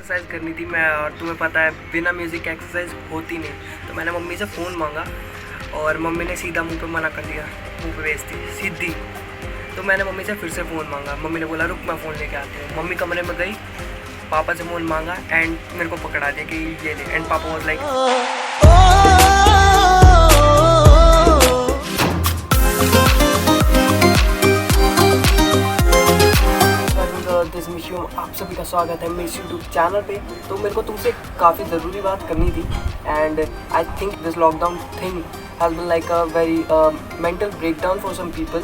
Exercise करनी थी मैं, और तुम्हें पता है बिना म्यूज़िक एक्सरसाइज होती नहीं। तो मैंने मम्मी से फ़ोन मांगा और मम्मी ने सीधा मुंह पे मना कर दिया, मुंह पे भेज दी सीधी। तो मैंने मम्मी से फिर से फ़ोन मांगा, मम्मी ने बोला रुक मैं फ़ोन लेके आती हूँ। मम्मी कमरे में गई, पापा से फ़ोन मांगा एंड मेरे को पकड़ा दिया कि ये ले। एंड पापा वाज लाइक आप सभी का स्वागत है मेरे यूट्यूब चैनल पे। तो मेरे को तुमसे काफ़ी ज़रूरी बात करनी थी and I think this lockdown thing has been like a very mental breakdown for some people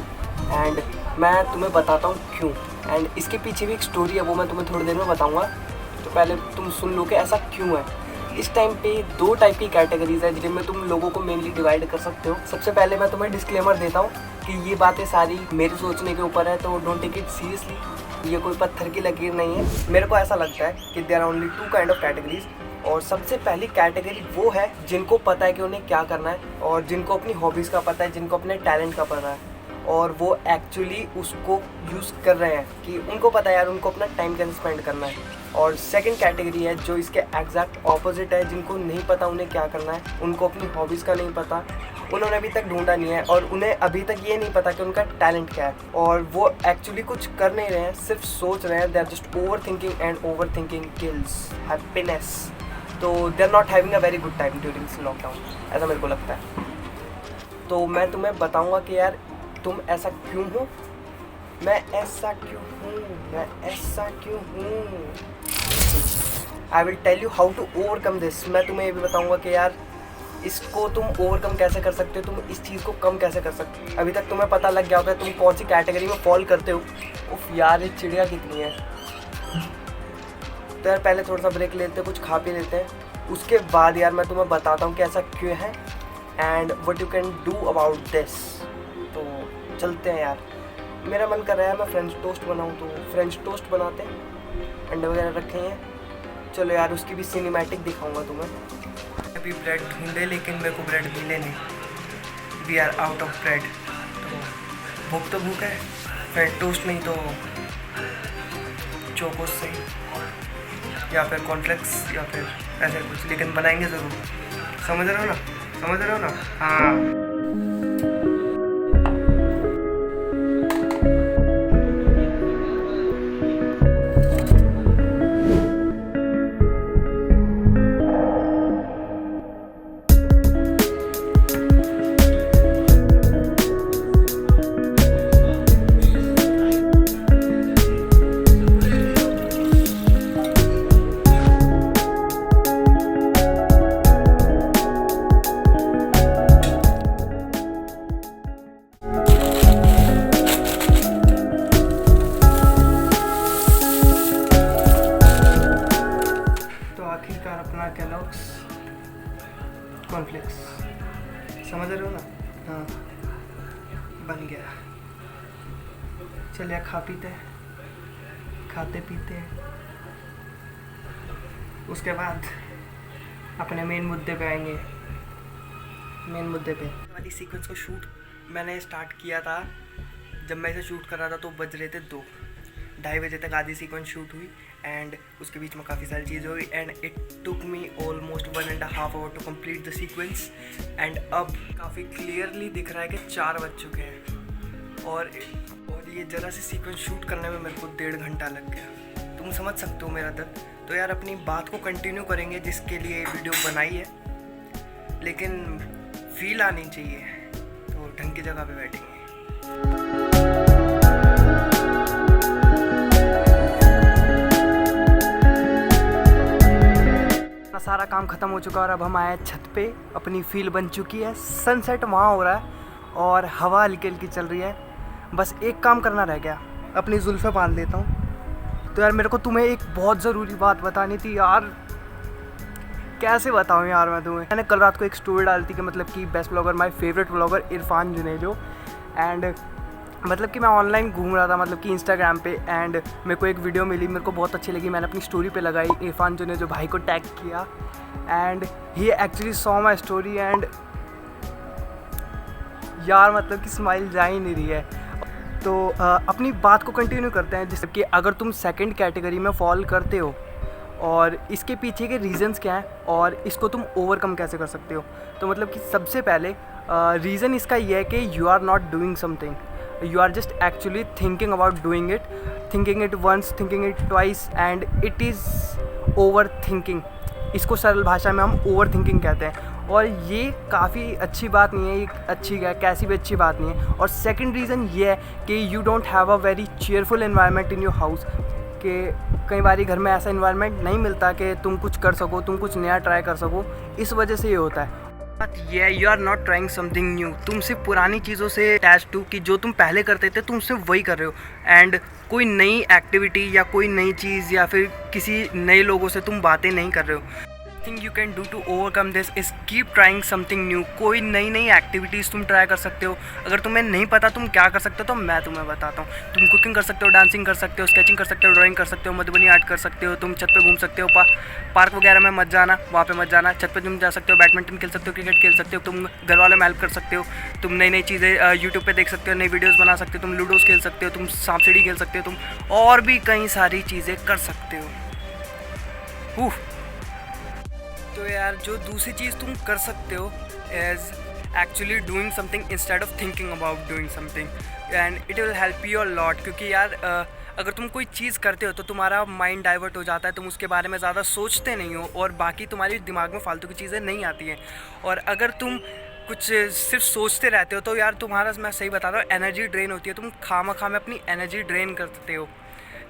and मैं तुम्हें बताता हूँ क्यों। एंड इसके पीछे भी एक स्टोरी है, वो मैं तुम्हें थोड़ी देर में बताऊँगा। तो पहले तुम सुन लो कि ऐसा क्यों है। इस टाइम पे दो टाइप की कैटेगरीज है जिनमें तुम लोगों को मेनली डिवाइड कर सकते हो। सबसे पहले मैं तुम्हें डिस्क्लेमर देता हूँ कि ये बातें सारी मेरे सोचने के ऊपर है, तो डोंट टेक इट सीरियसली। ये कोई पत्थर की लकीर नहीं है। मेरे को ऐसा लगता है कि there are only two kind of categories. और सबसे पहली कैटेगरी वो है जिनको पता है कि उन्हें क्या करना है, और जिनको अपनी हॉबीज़ का पता है, जिनको अपने टैलेंट का पता है, और वो एक्चुअली उसको यूज़ कर रहे हैं कि उनको पता है यार उनको अपना टाइम कैसे स्पेंड करना है। और सेकंड कैटेगरी है जो इसके एग्जैक्ट ऑपोजिट है, जिनको नहीं पता उन्हें क्या करना है, उनको अपनी हॉबीज़ का नहीं पता, उन्होंने अभी तक ढूंढा नहीं है, और उन्हें अभी तक ये नहीं पता कि उनका टैलेंट क्या है, और वो एक्चुअली कुछ कर नहीं रहे हैं, सिर्फ सोच रहे हैं। They are just overthinking and overthinking kills happiness. तो they are not having a very good time during this lockdown, ऐसा मेरे को लगता है। तो मैं तुम्हें बताऊँगा कि यार तुम ऐसा क्यों हो, मैं ऐसा क्यों हूँ, मैं ऐसा क्यों हूँ। I will tell you how to overcome this. मैं तुम्हें ये भी बताऊँगा कि यार इसको तुम ओवरकम कैसे कर सकते हो, तुम इस चीज़ को कम कैसे कर सकते हो। अभी तक तुम्हें पता लग गया होगा तुम कौन सी कैटेगरी में फॉल करते हो। उफ यार ये चिड़िया कितनी है। तो यार पहले थोड़ा सा ब्रेक लेते हैं, कुछ खा पी लेते हैं, उसके बाद यार मैं तुम्हें बताता हूँ कि ऐसा क्यों है and what you can do about this. तो चलते हैं यार। मेरा मन कर रहा है मैं फ्रेंच टोस्ट बनाऊँ, तो फ्रेंच टोस्ट बनाते हैं। अंडे वगैरह रखे हैं, चलो यार उसकी भी सिनेमैटिक दिखाऊंगा तुम्हें। अभी ब्रेड ढूंढे लेकिन मेरे को ब्रेड मिले नहीं, we are out of bread. तो भूख तो भूख है, फ्रेंच टोस्ट नहीं तो चोकोस सही, या फिर कॉर्नफ्लेक्स, या फिर ऐसे कुछ, लेकिन बनाएंगे ज़रूर। समझ रहे हो ना, समझ रहे हो ना। हाँ अपना कैलॉग्स कॉर्नफ्लेक्स, समझ रहे हो ना। हाँ बन गया। चलिए खा पीते हैं, खाते पीते हैं, उसके बाद अपने मेन मुद्दे पे आएंगे। मेन मुद्दे पे वाली सीक्वेंस को शूट मैंने स्टार्ट किया था। जब मैं इसे शूट कर रहा था तो बज रहे थे 2-2:30 बजे तक आधी सीक्वेंस शूट हुई एंड उसके बीच में काफ़ी सारी चीज़ें हुई and it took me almost 1.5 hour to complete the sequence. And अब काफ़ी क्लियरली दिख रहा है कि 4 बज चुके हैं, और ये ज़रा सी सीक्वेंस शूट करने में मेरे को 1.5 घंटा लग गया। तुम समझ सकते हो मेरा दर्द। तो यार अपनी बात को कंटिन्यू करेंगे जिसके लिए वीडियो बनाई है, लेकिन फील आनी चाहिए, तो ढंग की जगह पे बैठेंगे। सारा काम ख़त्म हो चुका और अब हम आए छत पे। अपनी फील बन चुकी है, सनसेट वहाँ हो रहा है और हवा हल्की हल्की चल रही है। बस एक काम करना रह गया, अपनी जुल्फ़ें बांध लेता हूँ। तो यार मेरे को तुम्हें एक बहुत ज़रूरी बात बतानी थी यार, कैसे बताऊँ यार मैं तुम्हें। मैंने कल रात को एक स्टोरी डाली थी कि मतलब कि best blogger, my favourite blogger Irfan Junejo. And मतलब कि मैं ऑनलाइन घूम रहा था, मतलब कि इंस्टाग्राम पे, एंड मेरे को एक वीडियो मिली, मेरे को बहुत अच्छी लगी, मैंने अपनी स्टोरी पे लगाई, इरफान जुनेजो भाई को टैग किया and he actually saw my story. And यार मतलब कि स्माइल जा ही नहीं रही है। तो अपनी बात को कंटिन्यू करते हैं, जैसे कि अगर तुम सेकंड कैटेगरी में फॉल करते हो और इसके पीछे के रीज़न्स क्या हैं और इसको तुम ओवरकम कैसे कर सकते हो। तो मतलब कि सबसे पहले रीज़न इसका ये है कि you are not doing something, you are just actually thinking about doing it, thinking it once, thinking it twice and it is overthinking। इसको सरल भाषा में हम ओवर थिंकिंग कहते हैं और ये काफ़ी अच्छी बात नहीं है, एक अच्छी कैसी भी अच्छी बात नहीं है। और सेकंड रीज़न ये है कि you don't have a very cheerful environment in your house, कि कई बार घर में ऐसा इन्वायरमेंट नहीं मिलता कि तुम कुछ कर सको, तुम कुछ नया ट्राई कर सको, इस वजह से ये होता है। बात ये है, you are not trying something new, तुम सिर्फ पुरानी चीज़ों से अटैच टू कि जो तुम पहले करते थे तुम सिर्फ वही कर रहे हो। एंड कोई नई एक्टिविटी या कोई नई चीज़ या फिर किसी नए लोगों से तुम बातें नहीं कर रहे हो। Thing you can do to overcome this is keep trying something new. कोई नई नई एक्टिविटीज़ तुम ट्राई कर सकते हो। अगर तुम्हें नहीं पता तुम क्या कर सकते हो तो मैं तुम्हें बताता हूँ। तुम कुकिंग कर सकते हो, डांसिंग कर सकते हो, स्केचिंग कर सकते हो, ड्राइंग कर सकते हो, मधुबनी आर्ट कर सकते हो, तुम छत पे घूम सकते हो, पार्क वगैरह में मत जाना, वहाँ पे मत जाना, छत पे तुम जा सकते हो, बैडमिंटन खेल सकते हो, क्रिकेट खेल सकते हो, तुम घर वालों में हेल्प कर सकते हो, तुम नई नई चीज़ें यूट्यूब पे देख सकते हो, नई वीडियोस बना सकते हो, तुम लूडोस खेल सकते हो, तुम सांप सीढ़ी खेल सकते हो, तुम और भी कई सारी चीज़ें कर सकते हो। तो यार जो दूसरी चीज़ तुम कर सकते हो is actually doing something instead of thinking about doing something and it will help you a lot. क्योंकि यार अगर तुम कोई चीज़ करते हो तो तुम्हारा माइंड डाइवर्ट हो जाता है, तुम उसके बारे में ज़्यादा सोचते नहीं हो और बाकी तुम्हारे दिमाग में फालतू की चीज़ें नहीं आती हैं। और अगर तुम कुछ सिर्फ सोचते रहते हो तो यार तुम्हारा, मैं सही बता रहा हूँ, एनर्जी ड्रेन होती है, तुम खामा में अपनी एनर्जी ड्रेन करते हो।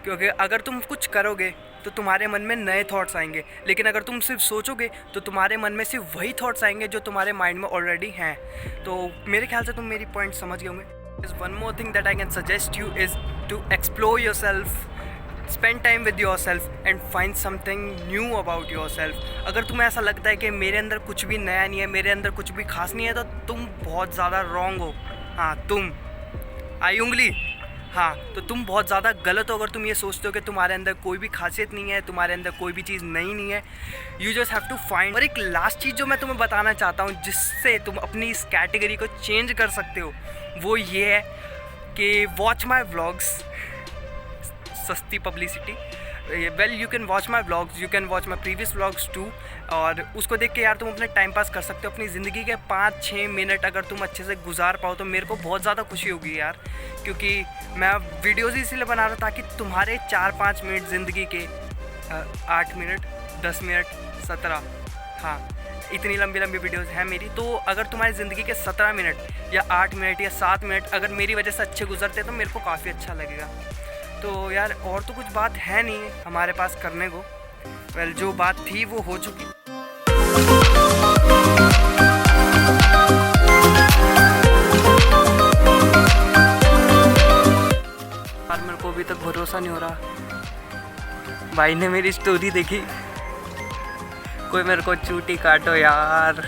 क्योंकि अगर तुम कुछ करोगे तो तुम्हारे मन में नए थॉट्स आएंगे, लेकिन अगर तुम सिर्फ सोचोगे तो तुम्हारे मन में सिर्फ वही थॉट्स आएंगे जो तुम्हारे माइंड में ऑलरेडी हैं। तो मेरे ख्याल से तुम मेरी पॉइंट समझ गए होंगे। Is one more thing that I can suggest you is to explore yourself, spend time with yourself and find something new about yourself. अगर तुम्हें ऐसा लगता है कि मेरे अंदर कुछ भी नया नहीं है, मेरे अंदर कुछ भी खास नहीं है, तो तुम बहुत ज़्यादा रॉन्ग हो। हाँ, तुम आई उंगली, हाँ, तो तुम बहुत ज़्यादा गलत हो अगर तुम ये सोचते हो कि तुम्हारे अंदर कोई भी खासियत नहीं है, तुम्हारे अंदर कोई भी चीज़ नई नहीं है। You just have to find. और एक लास्ट चीज़ जो मैं तुम्हें बताना चाहता हूँ जिससे तुम अपनी इस कैटेगरी को चेंज कर सकते हो, वो ये है कि वॉच माई व्लॉग्स। सस्ती publicity, well you can watch my vlogs, you can watch my previous vlogs too. और उसको देख के यार तुम अपने टाइम पास कर सकते हो। अपनी ज़िंदगी के 5-6 मिनट अगर तुम अच्छे से गुजार पाओ तो मेरे को बहुत ज़्यादा खुशी होगी यार। क्योंकि मैं वीडियोज़ इसलिए बना रहा था कि तुम्हारे 4-5 मिनट ज़िंदगी के 8 मिनट, 10 मिनट, 17, हाँ, इतनी लंबी लंबी वीडियोज़ हैं मेरी। तो अगर तुम्हारी ज़िंदगी के 17 मिनट या 8 मिनट या 7 मिनट अगर मेरी वजह से अच्छे गुजरते तो मेरे को काफ़ी अच्छा लगेगा। तो यार और तो कुछ बात है नहीं हमारे पास करने को। वेल जो बात थी वो हो चुकी। यार मेरे को अभी तक भरोसा नहीं हो रहा, भाई ने मेरी स्टोरी देखी। कोई मेरे को चूटी काटो यार।